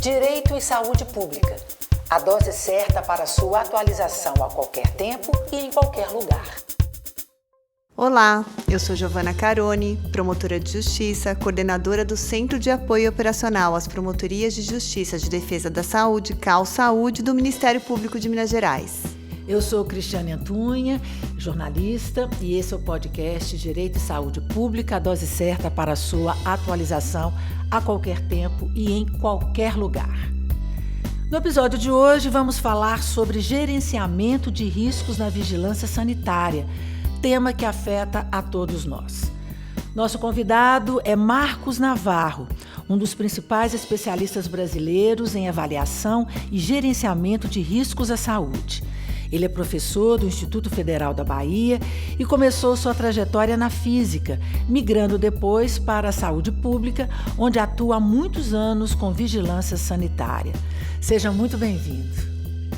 Direito e Saúde Pública. A dose certa para sua atualização a qualquer tempo e em qualquer lugar. Olá, eu sou Giovana Caroni, promotora de Justiça, coordenadora do Centro de Apoio Operacional às Promotorias de Justiça de Defesa da Saúde, CAU Saúde, do Ministério Público de Minas Gerais. Eu sou Cristiane Antunha, jornalista, e esse é o podcast Direito e Saúde Pública, a dose certa para a sua atualização a qualquer tempo e em qualquer lugar. No episódio de hoje, vamos falar sobre gerenciamento de riscos na vigilância sanitária, tema que afeta a todos nós. Nosso convidado é Marcos Navarro, um dos principais especialistas brasileiros em avaliação e gerenciamento de riscos à saúde. Ele é professor do Instituto Federal da Bahia e começou sua trajetória na física, migrando depois para a saúde pública, onde atua há muitos anos com vigilância sanitária. Seja muito bem-vindo.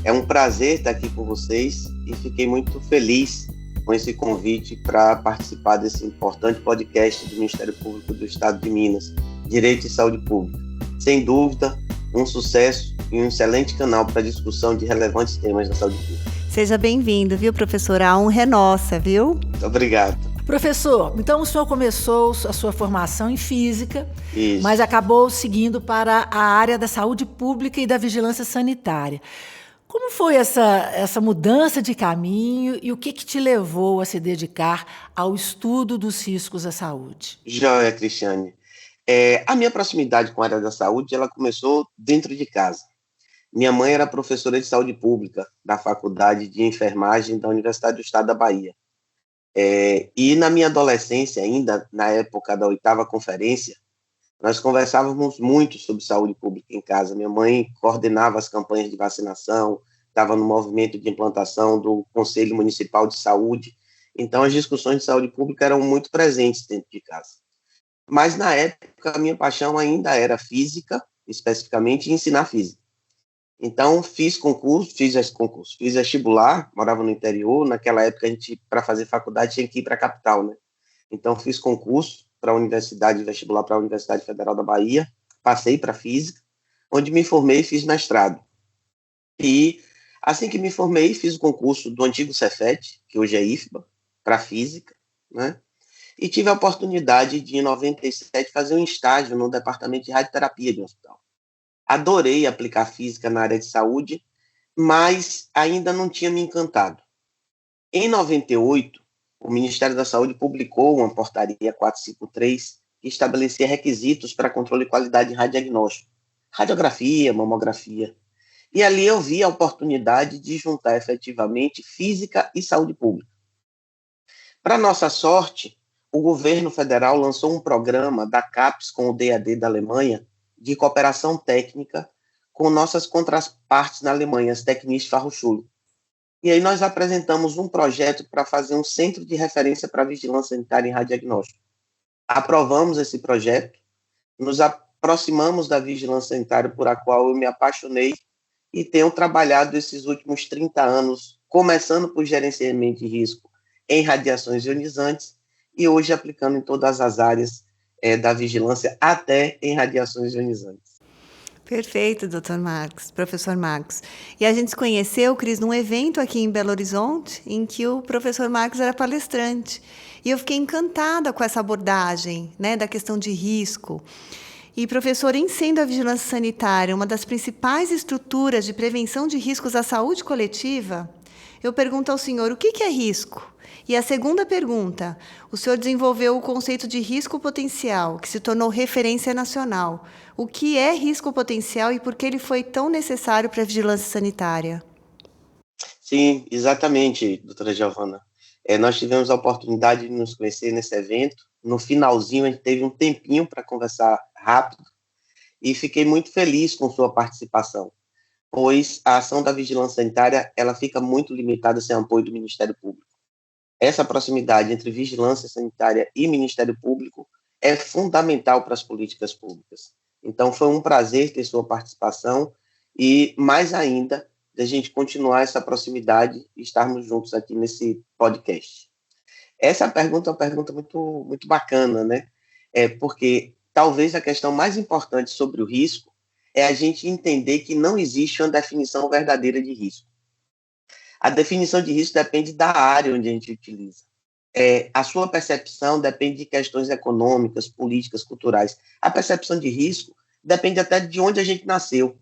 É um prazer estar aqui com vocês e fiquei muito feliz com esse convite para participar desse importante podcast do Ministério Público do Estado de Minas, Direito e Saúde Pública. Sem dúvida, um sucesso e um excelente canal para discussão de relevantes temas da saúde pública. Seja bem-vindo, viu, professora? A honra é nossa, viu? Muito obrigado. Professor, então o senhor começou a sua formação em física, Isso. Mas acabou seguindo para a área da saúde pública e da vigilância sanitária. Como foi essa mudança de caminho e o que te levou a se dedicar ao estudo dos riscos à saúde? Joia, Cristiane. A minha proximidade com a área da saúde, ela começou dentro de casa. Minha mãe era professora de saúde pública da Faculdade de Enfermagem da Universidade do Estado da Bahia. E na minha adolescência, ainda na época da 8ª conferência, nós conversávamos muito sobre saúde pública em casa. Minha mãe coordenava as campanhas de vacinação, estava no movimento de implantação do Conselho Municipal de Saúde. Então, as discussões de saúde pública eram muito presentes dentro de casa. Mas, na época, a minha paixão ainda era física, especificamente, e ensinar física. Então, fiz vestibular, morava no interior. Naquela época, a gente, para fazer faculdade, tinha que ir para a capital, né? Então, fiz concurso para a universidade, vestibular para a Universidade Federal da Bahia, passei para física, onde me formei e fiz mestrado. E, assim que me formei, fiz o concurso do antigo Cefet, que hoje é IFBA, para física, né? E tive a oportunidade de, em 97, fazer um estágio no departamento de radioterapia de um hospital. Adorei aplicar física na área de saúde, mas ainda não tinha me encantado. Em 98, o Ministério da Saúde publicou uma portaria 453 que estabelecia requisitos para controle e qualidade de radiodiagnóstico, radiografia, mamografia. E ali eu vi a oportunidade de juntar efetivamente física e saúde pública. Para nossa sorte, o governo federal lançou um programa da CAPES com o DAD da Alemanha, de cooperação técnica com nossas contrapartes na Alemanha, as Technische Fachhochschule. E aí nós apresentamos um projeto para fazer um centro de referência para vigilância sanitária em radiodiagnóstico. Aprovamos esse projeto, nos aproximamos da vigilância sanitária por a qual eu me apaixonei e tenho trabalhado esses últimos 30 anos, começando por gerenciamento de risco em radiações ionizantes e hoje aplicando em todas as áreas da vigilância, até em radiações ionizantes. Perfeito, doutor Marcos, professor Marcos. E a gente se conheceu, Cris, num evento aqui em Belo Horizonte, em que o professor Marcos era palestrante. E eu fiquei encantada com essa abordagem, né, da questão de risco. E, professor, em sendo a vigilância sanitária uma das principais estruturas de prevenção de riscos à saúde coletiva, eu pergunto ao senhor, o que é risco? E a segunda pergunta, o senhor desenvolveu o conceito de risco potencial, que se tornou referência nacional. O que é risco potencial e por que ele foi tão necessário para a vigilância sanitária? Sim, exatamente, doutora Giovana. Nós tivemos a oportunidade de nos conhecer nesse evento. No finalzinho, a gente teve um tempinho para conversar rápido e fiquei muito feliz com sua participação, pois a ação da vigilância sanitária ela fica muito limitada sem apoio do Ministério Público. Essa proximidade entre vigilância sanitária e Ministério Público é fundamental para as políticas públicas. Então, foi um prazer ter sua participação e, mais ainda, da gente continuar essa proximidade e estarmos juntos aqui nesse podcast. Essa pergunta é uma pergunta muito, muito bacana, né? Porque talvez a questão mais importante sobre o risco é a gente entender que não existe uma definição verdadeira de risco. A definição de risco depende da área onde a gente utiliza. A sua percepção depende de questões econômicas, políticas, culturais. A percepção de risco depende até de onde a gente nasceu.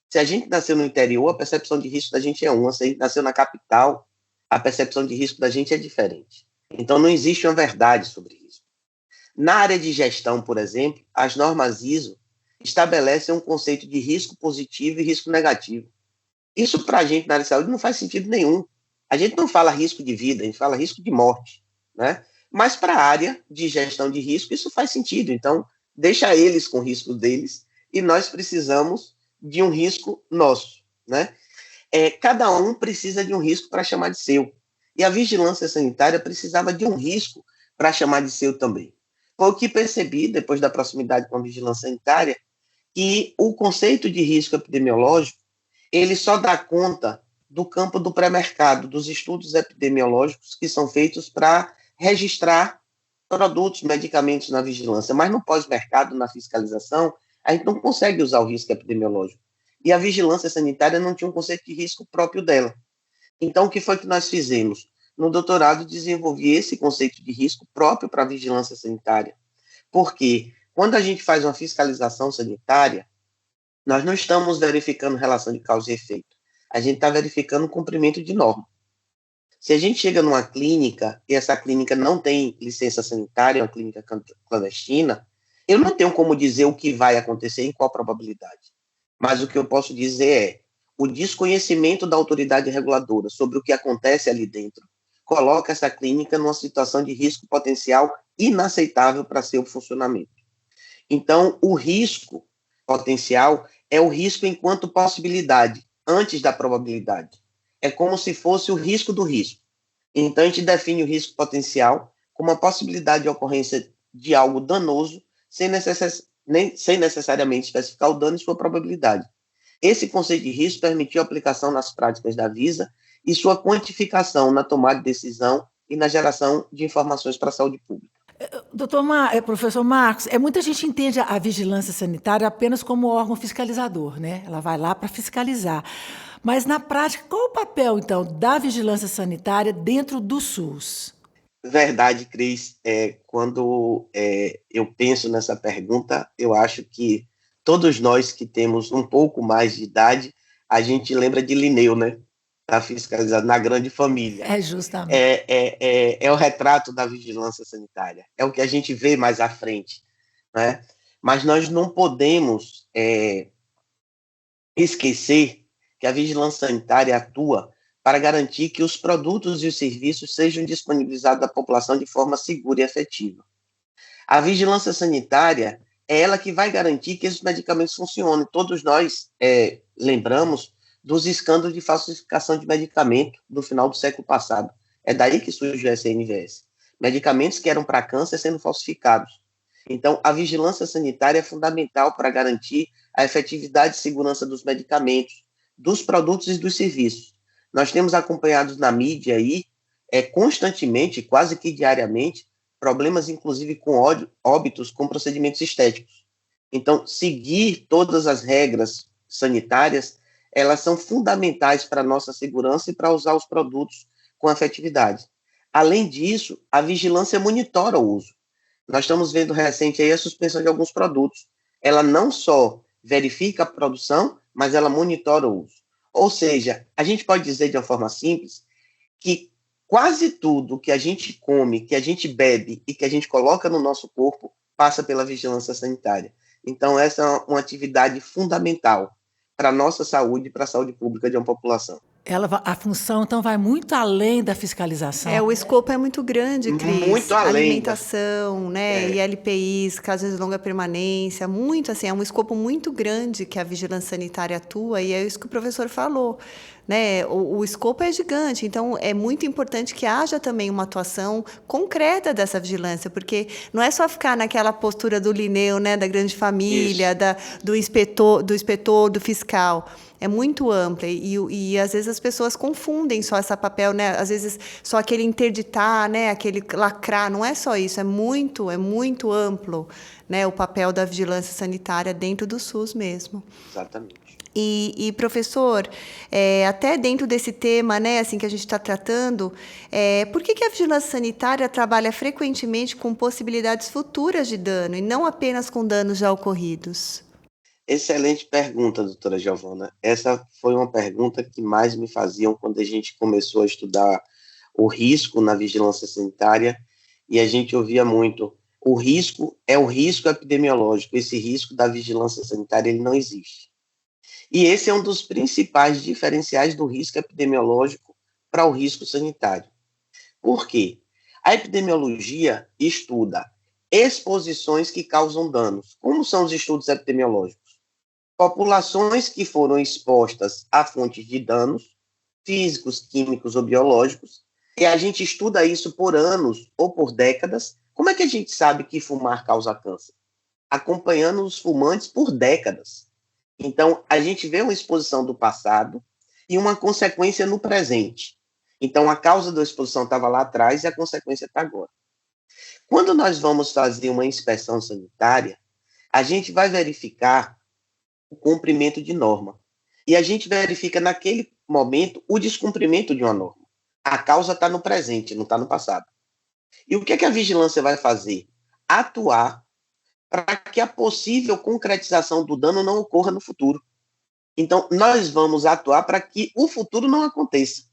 Se a gente nasceu no interior, a percepção de risco da gente é uma. Se a gente nasceu na capital, a percepção de risco da gente é diferente. Então, não existe uma verdade sobre risco. Na área de gestão, por exemplo, as normas ISO estabelecem um conceito de risco positivo e risco negativo. Isso, para a gente na área de saúde, não faz sentido nenhum. A gente não fala risco de vida, a gente fala risco de morte, né? Mas para a área de gestão de risco, isso faz sentido. Então, deixa eles com o risco deles e nós precisamos de um risco nosso, né? Cada um precisa de um risco para chamar de seu. E a vigilância sanitária precisava de um risco para chamar de seu também. Foi o que percebi, depois da proximidade com a vigilância sanitária, que o conceito de risco epidemiológico, ele só dá conta do campo do pré-mercado, dos estudos epidemiológicos que são feitos para registrar produtos, medicamentos na vigilância. Mas no pós-mercado, na fiscalização, a gente não consegue usar o risco epidemiológico. E a vigilância sanitária não tinha um conceito de risco próprio dela. Então, o que foi que nós fizemos? No doutorado, desenvolvi esse conceito de risco próprio para a vigilância sanitária. Porque quando a gente faz uma fiscalização sanitária, nós não estamos verificando relação de causa e efeito. A gente está verificando o cumprimento de norma. Se a gente chega numa clínica e essa clínica não tem licença sanitária, uma clínica clandestina, eu não tenho como dizer o que vai acontecer em qual probabilidade. Mas o que eu posso dizer é o desconhecimento da autoridade reguladora sobre o que acontece ali dentro coloca essa clínica numa situação de risco potencial inaceitável para seu funcionamento. Então, o risco potencial é o risco enquanto possibilidade, antes da probabilidade. É como se fosse o risco do risco. Então, a gente define o risco potencial como a possibilidade de ocorrência de algo danoso, sem necessariamente especificar o dano e sua probabilidade. Esse conceito de risco permitiu a aplicação nas práticas da Visa e sua quantificação na tomada de decisão e na geração de informações para a saúde pública. Professor Marcos, muita gente entende a vigilância sanitária apenas como órgão fiscalizador, né? Ela vai lá para fiscalizar. Mas, na prática, qual o papel, então, da vigilância sanitária dentro do SUS? Verdade, Cris. Quando eu penso nessa pergunta, eu acho que todos nós que temos um pouco mais de idade, a gente lembra de Linneu, né? Está fiscalizado na grande família. Justamente. É o retrato da vigilância sanitária. É o que a gente vê mais à frente, né? Mas nós não podemos esquecer que a vigilância sanitária atua para garantir que os produtos e os serviços sejam disponibilizados à população de forma segura e efetiva. A vigilância sanitária é ela que vai garantir que esses medicamentos funcionem. Todos nós lembramos dos escândalos de falsificação de medicamento do final do século passado. É daí que surge o SNVS. Medicamentos que eram para câncer sendo falsificados. Então, a vigilância sanitária é fundamental para garantir a efetividade e segurança dos medicamentos, dos produtos e dos serviços. Nós temos acompanhado na mídia aí, constantemente, quase que diariamente, problemas, inclusive, com óbitos com procedimentos estéticos. Então, seguir todas as regras sanitárias, elas são fundamentais para a nossa segurança e para usar os produtos com efetividade. Além disso, a vigilância monitora o uso. Nós estamos vendo recente aí a suspensão de alguns produtos. Ela não só verifica a produção, mas ela monitora o uso. Ou seja, a gente pode dizer de uma forma simples que quase tudo que a gente come, que a gente bebe e que a gente coloca no nosso corpo passa pela vigilância sanitária. Então, essa é uma atividade fundamental para a nossa saúde e para a saúde pública de uma população. A função, então, vai muito além da fiscalização. O escopo é muito grande, Cris. Muito além. Alimentação, né? ILPIs, casos de longa permanência, muito assim, é um escopo muito grande que a vigilância sanitária atua, e é isso que o professor falou, né? O escopo é gigante, então é muito importante que haja também uma atuação concreta dessa vigilância, porque não é só ficar naquela postura do Linneu, né, da grande família, do inspetor, do fiscal. É muito ampla e às vezes as pessoas confundem só esse papel, né? Às vezes só aquele interditar, né? Aquele lacrar, não é só isso, é muito amplo, né, o papel da vigilância sanitária dentro do SUS mesmo. Exatamente. E professor, até dentro desse tema, né, assim que a gente está tratando, por que a vigilância sanitária trabalha frequentemente com possibilidades futuras de dano e não apenas com danos já ocorridos? Excelente pergunta, doutora Giovana. Essa foi uma pergunta que mais me faziam quando a gente começou a estudar o risco na vigilância sanitária, e a gente ouvia muito, o risco é o risco epidemiológico, esse risco da vigilância sanitária ele não existe. E esse é um dos principais diferenciais do risco epidemiológico para o risco sanitário. Por quê? A epidemiologia estuda exposições que causam danos. Como são os estudos epidemiológicos? Populações que foram expostas a fontes de danos físicos, químicos ou biológicos, e a gente estuda isso por anos ou por décadas. Como é que a gente sabe que fumar causa câncer? Acompanhando os fumantes por décadas. Então, a gente vê uma exposição do passado e uma consequência no presente. Então, a causa da exposição estava lá atrás e a consequência está agora. Quando nós vamos fazer uma inspeção sanitária, a gente vai verificar o cumprimento de norma. E a gente verifica, naquele momento, o descumprimento de uma norma. A causa está no presente, não está no passado. E o que é que a vigilância vai fazer? Atuar para que a possível concretização do dano não ocorra no futuro. Então, nós vamos atuar para que o futuro não aconteça.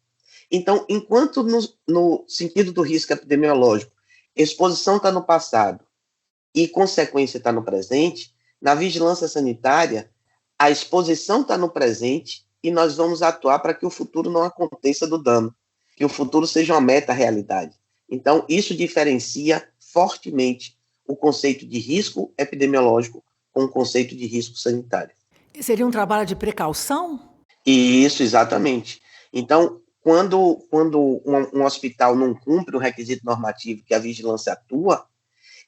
Então, enquanto no sentido do risco epidemiológico, exposição está no passado e consequência está no presente, na vigilância sanitária, a exposição está no presente e nós vamos atuar para que o futuro não aconteça do dano, que o futuro seja uma meta-realidade. Então, isso diferencia fortemente o conceito de risco epidemiológico com o conceito de risco sanitário. Seria um trabalho de precaução? Isso, exatamente. Então, quando um hospital não cumpre o requisito normativo que a vigilância atua,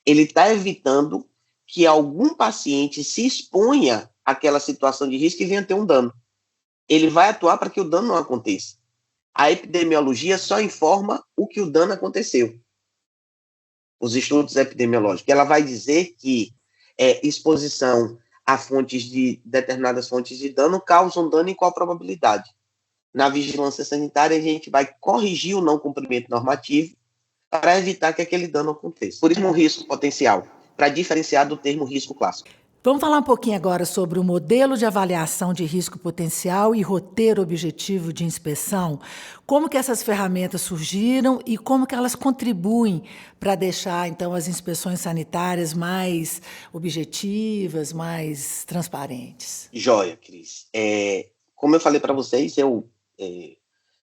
ele está evitando que algum paciente se exponha àquela situação de risco e venha ter um dano. Ele vai atuar para que o dano não aconteça. A epidemiologia só informa o que o dano aconteceu. Os estudos epidemiológicos. Ela vai dizer que exposição a determinadas fontes de dano causam dano em qual probabilidade. Na vigilância sanitária, a gente vai corrigir o não cumprimento normativo para evitar que aquele dano aconteça. Por isso, um risco potencial, para diferenciar do termo risco clássico. Vamos falar um pouquinho agora sobre o modelo de avaliação de risco potencial e roteiro objetivo de inspeção. Como que essas ferramentas surgiram e como que elas contribuem para deixar, então, as inspeções sanitárias mais objetivas, mais transparentes? Joia, Cris. Como eu falei para vocês, eu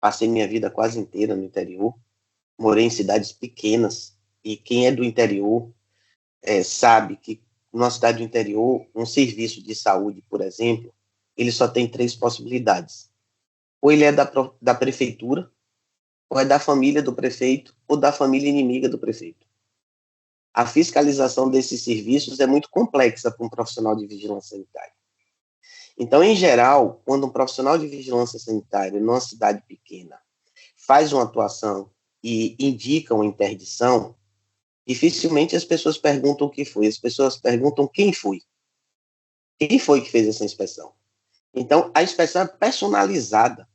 passei minha vida quase inteira no interior, morei em cidades pequenas, e quem é do interior sabe que numa cidade do interior, um serviço de saúde, por exemplo, ele só tem 3 possibilidades. Ou ele é da prefeitura, ou é da família do prefeito, ou da família inimiga do prefeito. A fiscalização desses serviços é muito complexa para um profissional de vigilância sanitária. Então, em geral, quando um profissional de vigilância sanitária, numa cidade pequena, faz uma atuação e indica uma interdição, dificilmente as pessoas perguntam o que foi, as pessoas perguntam quem foi. Quem foi que fez essa inspeção? Então, a inspeção é personalizada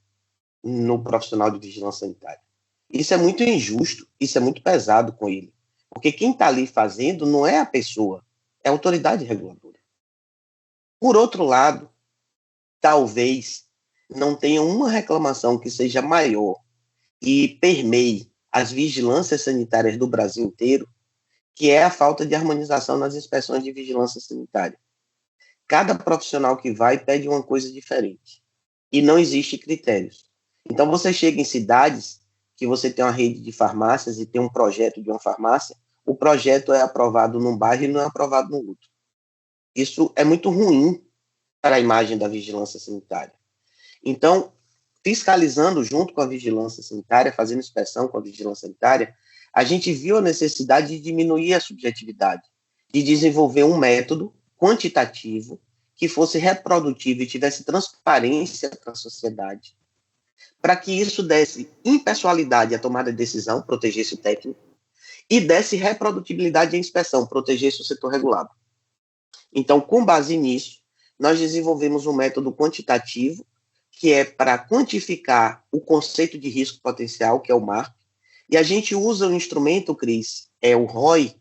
no profissional de vigilância sanitária. Isso é muito injusto, isso é muito pesado com ele. Porque quem está ali fazendo não é a pessoa, é a autoridade reguladora. Por outro lado, talvez não tenha uma reclamação que seja maior e permeie as vigilâncias sanitárias do Brasil inteiro, que é a falta de harmonização nas inspeções de vigilância sanitária. Cada profissional que vai pede uma coisa diferente. E não existe critérios. Então, você chega em cidades que você tem uma rede de farmácias e tem um projeto de uma farmácia, o projeto é aprovado num bairro e não é aprovado no outro. Isso é muito ruim para a imagem da vigilância sanitária. Então, fiscalizando junto com a vigilância sanitária, fazendo inspeção com a vigilância sanitária, a gente viu a necessidade de diminuir a subjetividade, de desenvolver um método quantitativo que fosse reprodutivo e tivesse transparência para a sociedade, para que isso desse impessoalidade à tomada de decisão, protegesse o técnico, e desse reprodutibilidade à inspeção, protegesse o setor regulado. Então, com base nisso, nós desenvolvemos um método quantitativo, que é para quantificar o conceito de risco potencial, que é o MARP, e a gente usa o instrumento, Cris, o ROI,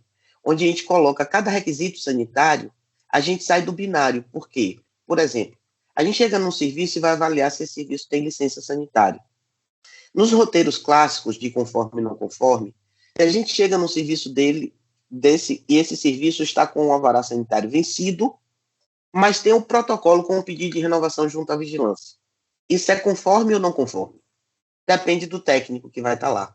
onde a gente coloca cada requisito sanitário, a gente sai do binário. Por quê? Por exemplo, a gente chega num serviço e vai avaliar se esse serviço tem licença sanitária. Nos roteiros clássicos de conforme e não conforme, se a gente chega num serviço e esse serviço está com o alvará sanitário vencido, mas tem um protocolo com um pedido de renovação junto à vigilância. Isso é conforme ou não conforme? Depende do técnico que vai estar lá.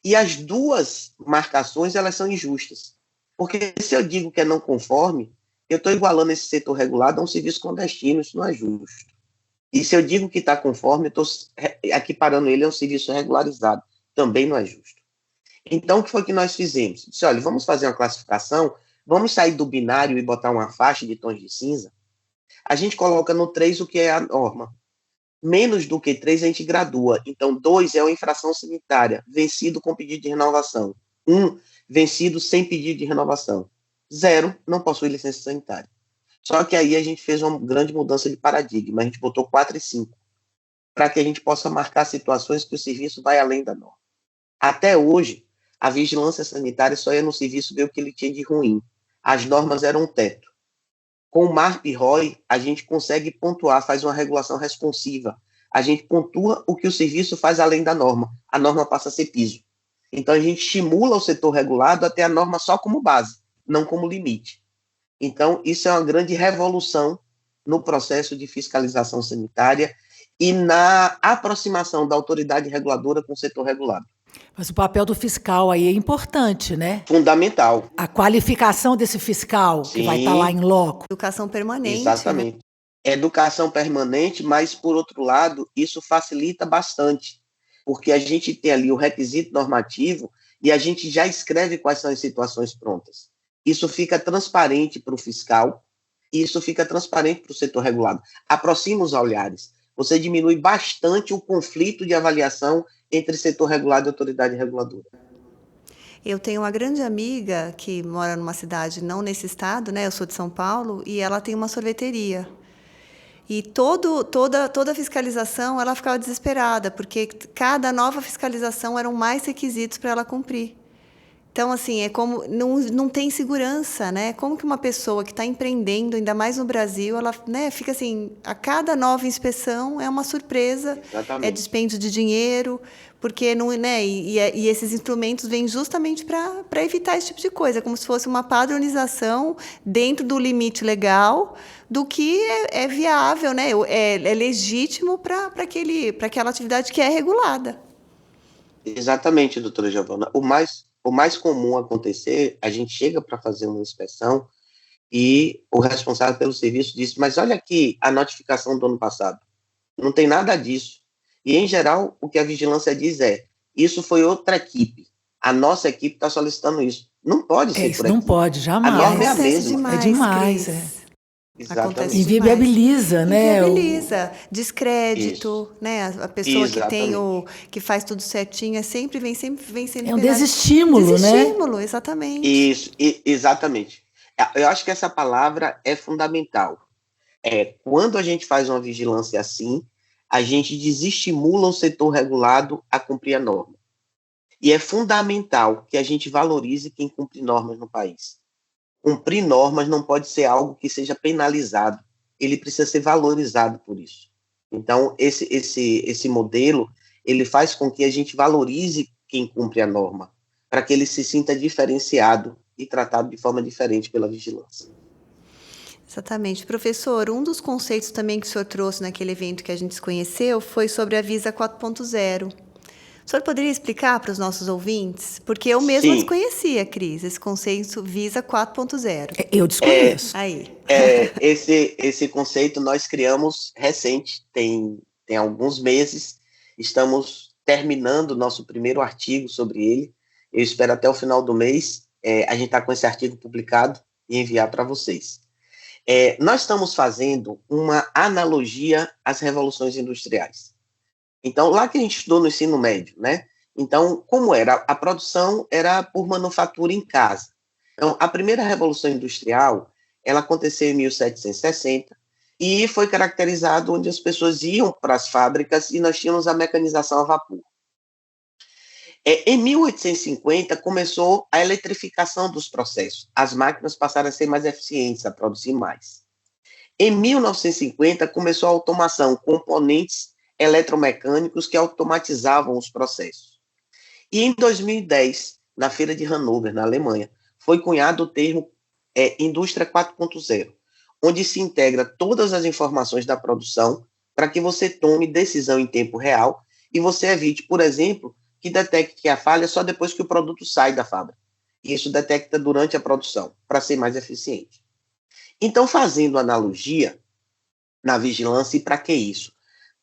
E as duas marcações, elas são injustas. Porque se eu digo que é não conforme, eu estou igualando esse setor regulado a um serviço clandestino, isso não é justo. E se eu digo que está conforme, eu estou equiparando ele a um serviço regularizado, também não é justo. Então, o que foi que nós fizemos? Disse, olha, vamos fazer uma classificação, vamos sair do binário e botar uma faixa de tons de cinza. A gente coloca no 3 o que é a norma. Menos do que 3 a gente gradua. Então, 2 é uma infração sanitária, vencido com pedido de renovação. 1, vencido sem pedido de renovação. 0, não possui licença sanitária. Só que aí a gente fez uma grande mudança de paradigma. A gente botou 4 e 5, para que a gente possa marcar situações que o serviço vai além da norma. Até hoje, a vigilância sanitária só ia no serviço ver o que ele tinha de ruim. As normas eram um teto. Com o MARP e ROI, a gente consegue pontuar, faz uma regulação responsiva. A gente pontua o que o serviço faz além da norma. A norma passa a ser piso. Então, a gente estimula o setor regulado a ter a norma só como base, não como limite. Então, isso é uma grande revolução no processo de fiscalização sanitária e na aproximação da autoridade reguladora com o setor regulado. Mas o papel do fiscal aí é importante, né? Fundamental. A qualificação desse fiscal, Sim, que vai estar lá em loco. Educação permanente. Exatamente. Né? Educação permanente, mas, por outro lado, isso facilita bastante, porque a gente tem ali o requisito normativo e a gente já escreve quais são as situações prontas. Isso fica transparente para o fiscal e isso fica transparente para o setor regulado. Aproxima os olhares. Você diminui bastante o conflito de avaliação entre setor regulado e autoridade reguladora. Eu tenho uma grande amiga que mora numa cidade, não nesse estado, né? Eu sou de São Paulo, e ela tem uma sorveteria. E toda fiscalização, ela ficava desesperada, porque cada nova fiscalização eram mais requisitos para ela cumprir. Então, assim, é como não tem segurança, né? Como que uma pessoa que está empreendendo, ainda mais no Brasil, ela, né, fica assim, a cada nova inspeção é uma surpresa, Exatamente. É dispêndio de dinheiro, porque não, né? E esses instrumentos vêm justamente para evitar esse tipo de coisa, como se fosse uma padronização dentro do limite legal do que é viável, né? É legítimo para aquela atividade que é regulada. Exatamente, doutora Giovana. O mais comum acontecer, a gente chega para fazer uma inspeção e o responsável pelo serviço diz, mas olha aqui a notificação do ano passado. Não tem nada disso. E, em geral, o que a vigilância diz isso foi outra equipe. A nossa equipe está solicitando isso. Não pode ser isso por não aqui. pode, jamais. A norma é a mesma. Demais, É demais, Cris. Exatamente. Inviabiliza, né? Inviabiliza. Descrédito, né? A pessoa que faz tudo certinho sempre vem sendo É um desestímulo, né? Desestímulo, exatamente. Isso, exatamente. Eu acho que essa palavra é fundamental. Quando a gente faz uma vigilância assim, a gente desestimula o setor regulado a cumprir a norma. E é fundamental que a gente valorize quem cumpre normas no país. Cumprir normas não pode ser algo que seja penalizado. Ele precisa ser valorizado por isso. Então, esse modelo, ele faz com que a gente valorize quem cumpre a norma, para que ele se sinta diferenciado e tratado de forma diferente pela vigilância. Exatamente. Professor, um dos conceitos também que o senhor trouxe naquele evento que a gente se conheceu foi sobre a Visa 4.0. O senhor poderia explicar para os nossos ouvintes? Porque eu mesma desconhecia, Cris, esse conceito Visa 4.0. Eu desconheço. Aí. Esse conceito nós criamos recente, tem alguns meses. Estamos terminando o nosso primeiro artigo sobre ele. Eu espero até o final do mês a gente está com esse artigo publicado e enviar para vocês. Nós estamos fazendo uma analogia às revoluções industriais. Então, lá que a gente estudou no ensino médio, né? Então, como era? A produção era por manufatura em casa. Então, a primeira revolução industrial, ela aconteceu em 1760 e foi caracterizado onde as pessoas iam para as fábricas e nós tínhamos a mecanização a vapor. Em 1850 começou a eletrificação dos processos. As máquinas passaram a ser mais eficientes, a produzir mais. Em 1950 começou a automação, componentes eletromecânicos que automatizavam os processos. E em 2010, na Feira de Hannover, na Alemanha, foi cunhado o termo Indústria 4.0, onde se integra todas as informações da produção para que você tome decisão em tempo real e você evite, por exemplo, que detecte a falha só depois que o produto sai da fábrica. E isso detecta durante a produção, para ser mais eficiente. Então, fazendo analogia na vigilância, e para que isso?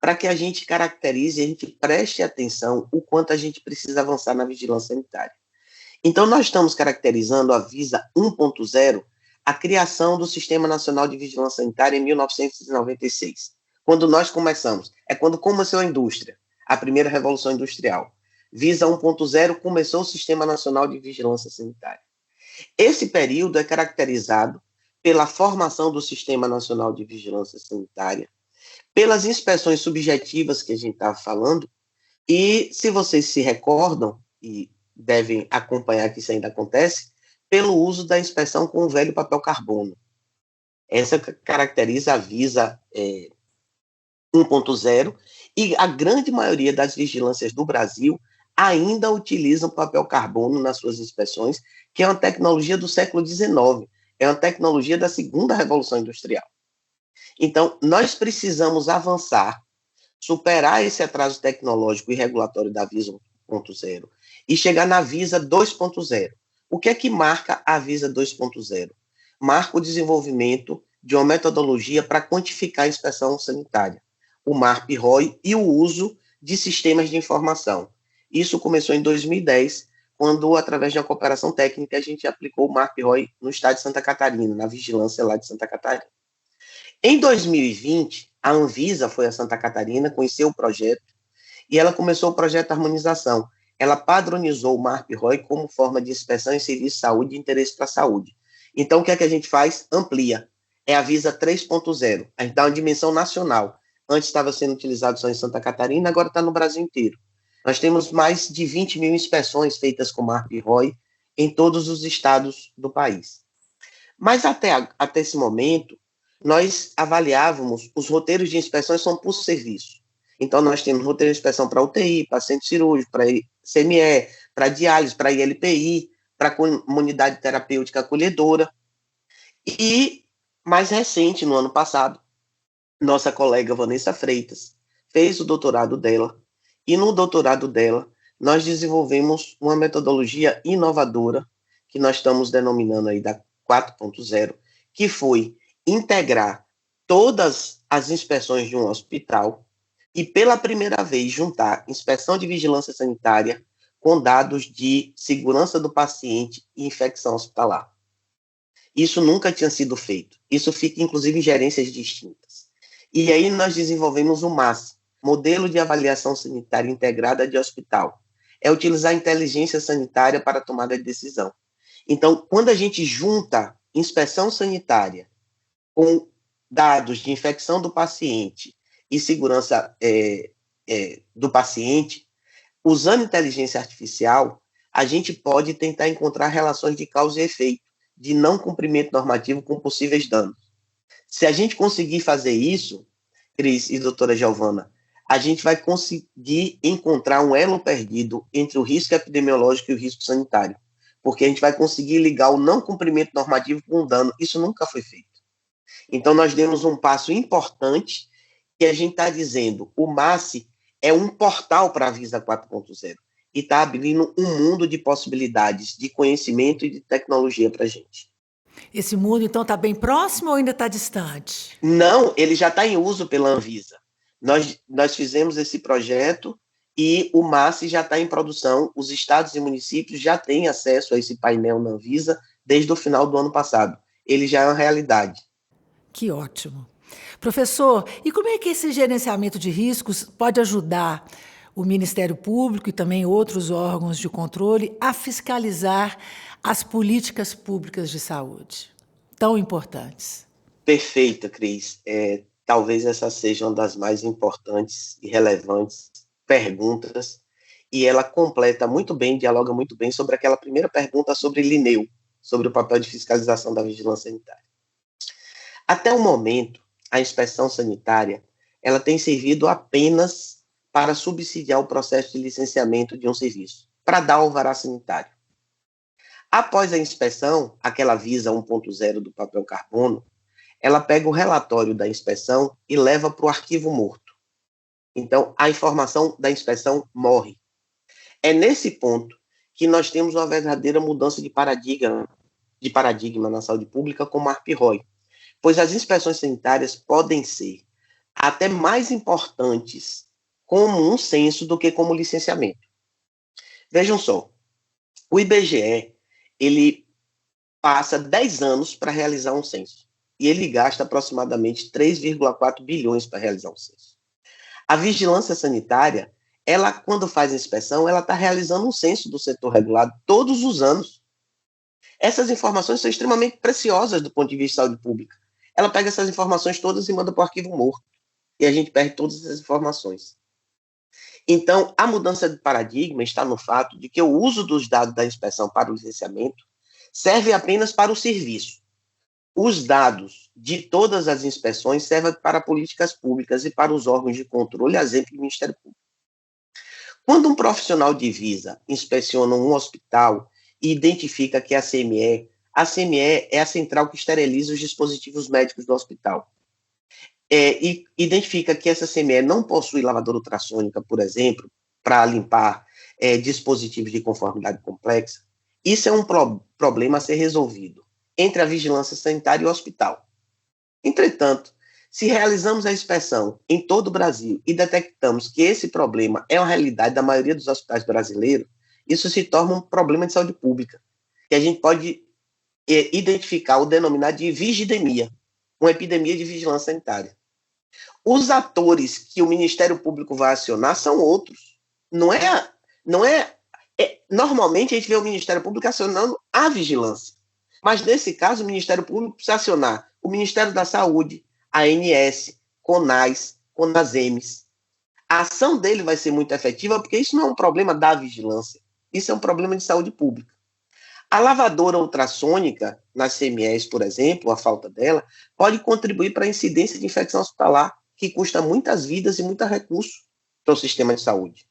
Para que a gente caracterize, a gente preste atenção o quanto a gente precisa avançar na vigilância sanitária. Então, nós estamos caracterizando a Visa 1.0, a criação do Sistema Nacional de Vigilância Sanitária em 1996. Quando nós começamos, quando começou a indústria, a primeira revolução industrial. Visa 1.0 começou o Sistema Nacional de Vigilância Sanitária. Esse período é caracterizado pela formação do Sistema Nacional de Vigilância Sanitária, pelas inspeções subjetivas que a gente estava falando, e, se vocês se recordam, e devem acompanhar que isso ainda acontece, pelo uso da inspeção com o velho papel carbono. Essa caracteriza a Visa 1.0, e a grande maioria das vigilâncias do Brasil ainda utilizam papel carbono nas suas inspeções, que é uma tecnologia do século XIX, é uma tecnologia da segunda Revolução Industrial. Então, nós precisamos avançar, superar esse atraso tecnológico e regulatório da Visa 1.0 e chegar na Visa 2.0. O que é que marca a Visa 2.0? Marca o desenvolvimento de uma metodologia para quantificar a inspeção sanitária, o MARP-ROI e o uso de sistemas de informação. Isso começou em 2010, quando, através de uma cooperação técnica, a gente aplicou o MARP-ROI no estado de Santa Catarina, na vigilância lá de Santa Catarina. Em 2020, a Anvisa foi a Santa Catarina, conheceu o projeto, e ela começou o projeto de harmonização. Ela padronizou o MARP-ROI como forma de inspeção em serviço de saúde de interesse para a saúde. Então, o que é que a gente faz? Amplia. É a Visa 3.0. A gente dá uma dimensão nacional. Antes estava sendo utilizado só em Santa Catarina, agora está no Brasil inteiro. Nós temos mais de 20 mil inspeções feitas com MARP-ROI em todos os estados do país. Mas até esse momento, nós avaliávamos, os roteiros de inspeções são por serviço. Então, nós temos roteiro de inspeção para UTI, para centro cirúrgico, para CME, para diálise, para ILPI, para comunidade terapêutica acolhedora. E, mais recente, no ano passado, nossa colega Vanessa Freitas fez o doutorado dela, e no doutorado dela, nós desenvolvemos uma metodologia inovadora, que nós estamos denominando aí da 4.0, que foi integrar todas as inspeções de um hospital e, pela primeira vez, juntar inspeção de vigilância sanitária com dados de segurança do paciente e infecção hospitalar. Isso nunca tinha sido feito. Isso fica, inclusive, em gerências distintas. E aí nós desenvolvemos o MAS, Modelo de Avaliação Sanitária Integrada de Hospital. É utilizar a inteligência sanitária para a tomada de decisão. Então, quando a gente junta inspeção sanitária com dados de infecção do paciente e segurança do paciente, usando inteligência artificial, a gente pode tentar encontrar relações de causa e efeito, de não cumprimento normativo com possíveis danos. Se a gente conseguir fazer isso, Cris e doutora Giovana, a gente vai conseguir encontrar um elo perdido entre o risco epidemiológico e o risco sanitário, porque a gente vai conseguir ligar o não cumprimento normativo com o dano. Isso nunca foi feito. Então, nós demos um passo importante que a gente está dizendo, o MAS é um portal para a Visa 4.0 e está abrindo um mundo de possibilidades de conhecimento e de tecnologia para a gente. Esse mundo, então, está bem próximo ou ainda está distante? Não, ele já está em uso pela Anvisa. Nós fizemos esse projeto e o MAS já está em produção. Os estados e municípios já têm acesso a esse painel na Anvisa desde o final do ano passado. Ele já é uma realidade. Que ótimo. Professor, e como é que esse gerenciamento de riscos pode ajudar o Ministério Público e também outros órgãos de controle a fiscalizar as políticas públicas de saúde? tão importantes? Perfeita, Cris. Talvez essa seja uma das mais importantes e relevantes perguntas, e ela completa muito bem, dialoga muito bem sobre aquela primeira pergunta sobre Linneu, sobre o papel de fiscalização da vigilância sanitária. Até o momento, a inspeção sanitária ela tem servido apenas para subsidiar o processo de licenciamento de um serviço, para dar o alvará sanitário. Após a inspeção, aquela Visa 1.0 do papel carbono, ela pega o relatório da inspeção e leva para o arquivo morto. Então, a informação da inspeção morre. É nesse ponto que nós temos uma verdadeira mudança de paradigma na saúde pública como ARP-ROI, pois as inspeções sanitárias podem ser até mais importantes como um censo do que como licenciamento. Vejam só, o IBGE, ele passa 10 anos para realizar um censo, e ele gasta aproximadamente 3,4 bilhões para realizar um censo. A vigilância sanitária, ela, quando faz a inspeção, ela está realizando um censo do setor regulado todos os anos. Essas informações são extremamente preciosas do ponto de vista de saúde pública. Ela pega essas informações todas e manda para o arquivo morto. E a gente perde todas essas informações. Então, a mudança de paradigma está no fato de que o uso dos dados da inspeção para o licenciamento serve apenas para o serviço. Os dados de todas as inspeções servem para políticas públicas e para os órgãos de controle, exemplo do Ministério Público. Quando um profissional de Visa inspeciona um hospital e identifica que a CME é a central que esteriliza os dispositivos médicos do hospital, e identifica que essa CME não possui lavadora ultrassônica, por exemplo, para limpar dispositivos de conformidade complexa, isso é um problema a ser resolvido entre a vigilância sanitária e o hospital. Entretanto, se realizamos a inspeção em todo o Brasil e detectamos que esse problema é uma realidade da maioria dos hospitais brasileiros, isso se torna um problema de saúde pública, que a gente pode identificar ou denominar de vigidemia, uma epidemia de vigilância sanitária. Os atores que o Ministério Público vai acionar são outros. Normalmente a gente vê o Ministério Público acionando a vigilância, mas nesse caso o Ministério Público precisa acionar o Ministério da Saúde, a ANS, CONAS, CONASEMES. A ação dele vai ser muito efetiva porque isso não é um problema da vigilância, isso é um problema de saúde pública. A lavadora ultrassônica, nas CMEs, por exemplo, a falta dela, pode contribuir para a incidência de infecção hospitalar, que custa muitas vidas e muito recurso para o sistema de saúde.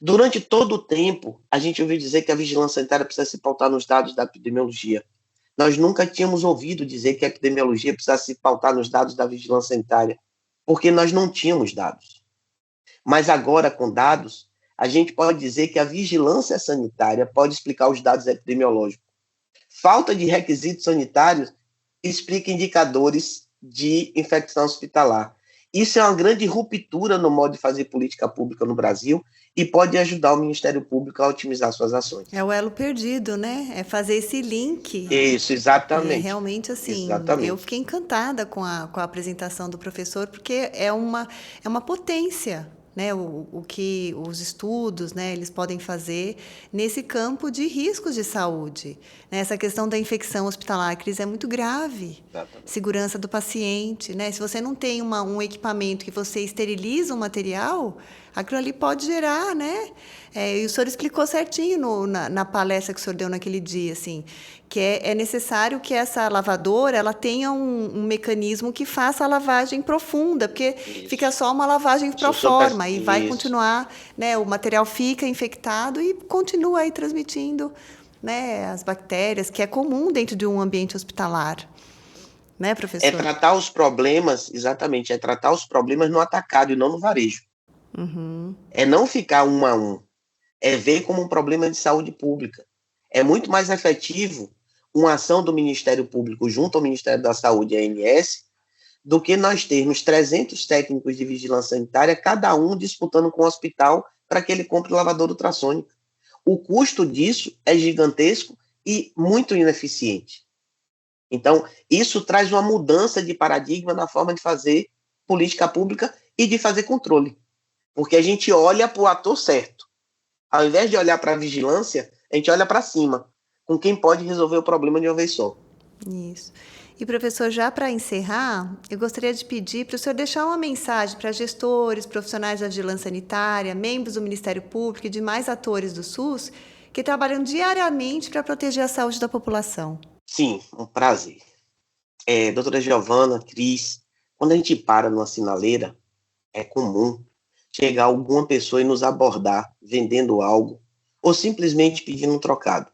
Durante todo o tempo, a gente ouviu dizer que a vigilância sanitária precisa se pautar nos dados da epidemiologia. Nós nunca tínhamos ouvido dizer que a epidemiologia precisa se pautar nos dados da vigilância sanitária, porque nós não tínhamos dados. Mas agora, com dados, a gente pode dizer que a vigilância sanitária pode explicar os dados epidemiológicos. Falta de requisitos sanitários explica indicadores de infecção hospitalar. Isso é uma grande ruptura no modo de fazer política pública no Brasil e pode ajudar o Ministério Público a otimizar suas ações. É o elo perdido, né? É fazer esse link. Isso, exatamente. Realmente, assim, exatamente. Eu fiquei encantada com a apresentação do professor, porque é uma potência, né, o que os estudos, né, eles podem fazer nesse campo de riscos de saúde. Né? Essa questão da infecção hospitalar, Cris, é muito grave. Exatamente. Segurança do paciente. Né? Se você não tem um equipamento que você esteriliza o material, aquilo ali pode gerar, né? E o senhor explicou certinho na palestra que o senhor deu naquele dia, assim, que é necessário que essa lavadora ela tenha um mecanismo que faça a lavagem profunda, porque fica só uma lavagem pro forma e vai continuar, né? O material fica infectado e continua aí transmitindo, né, as bactérias, que é comum dentro de um ambiente hospitalar. Né, professor? É tratar os problemas, exatamente, é tratar os problemas no atacado e não no varejo. Uhum. É não ficar um a um, é ver como um problema de saúde pública. É muito mais efetivo uma ação do Ministério Público junto ao Ministério da Saúde e a ANS do que nós termos 300 técnicos de vigilância sanitária, cada um disputando com o hospital para que ele compre lavadora ultrassônica. O custo disso é gigantesco e muito ineficiente. Então, isso traz uma mudança de paradigma na forma de fazer política pública e de fazer controle. Porque a gente olha para o ator certo. Ao invés de olhar para a vigilância, a gente olha para cima, com quem pode resolver o problema de uma vez só. Isso. E, professor, já para encerrar, eu gostaria de pedir para o senhor deixar uma mensagem para gestores, profissionais da vigilância sanitária, membros do Ministério Público e demais atores do SUS que trabalham diariamente para proteger a saúde da população. Sim, um prazer. Doutora Giovana, Cris, quando a gente para numa sinaleira, é comum chegar alguma pessoa e nos abordar vendendo algo ou simplesmente pedindo um trocado.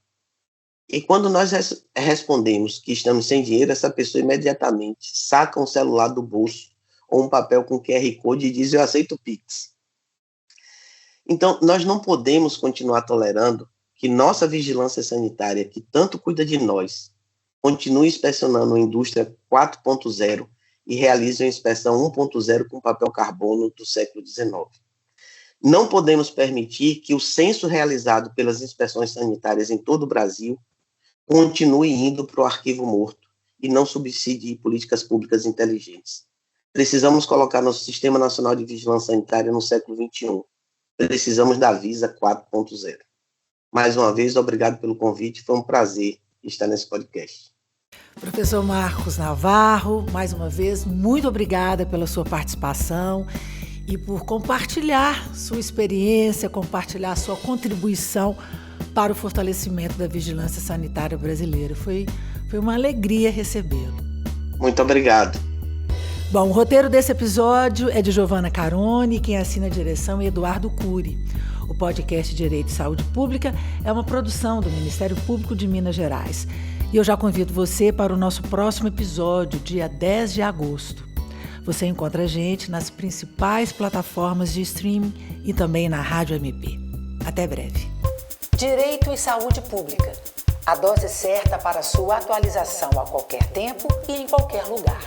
E quando nós respondemos que estamos sem dinheiro, essa pessoa imediatamente saca um celular do bolso ou um papel com QR Code e diz: eu aceito Pix. Então, nós não podemos continuar tolerando que nossa vigilância sanitária, que tanto cuida de nós, continue inspecionando a indústria 4.0 e realize uma inspeção 1.0 com papel carbono do século XIX. Não podemos permitir que o censo realizado pelas inspeções sanitárias em todo o Brasil continue indo para o arquivo morto e não subsidie políticas públicas inteligentes. Precisamos colocar nosso Sistema Nacional de Vigilância Sanitária no século XXI. Precisamos da Visa 4.0. Mais uma vez, obrigado pelo convite. Foi um prazer estar nesse podcast. Professor Marcos Navarro, mais uma vez, muito obrigada pela sua participação e por compartilhar sua experiência, compartilhar sua contribuição para o fortalecimento da vigilância sanitária brasileira. Foi uma alegria recebê-lo. Muito obrigado. Bom, o roteiro desse episódio é de Giovana Carone, quem assina a direção é Eduardo Cury. O podcast Direito e Saúde Pública é uma produção do Ministério Público de Minas Gerais. E eu já convido você para o nosso próximo episódio, dia 10 de agosto. Você encontra a gente nas principais plataformas de streaming e também na Rádio MP. Até breve. Direito e Saúde Pública. A dose certa para sua atualização a qualquer tempo e em qualquer lugar.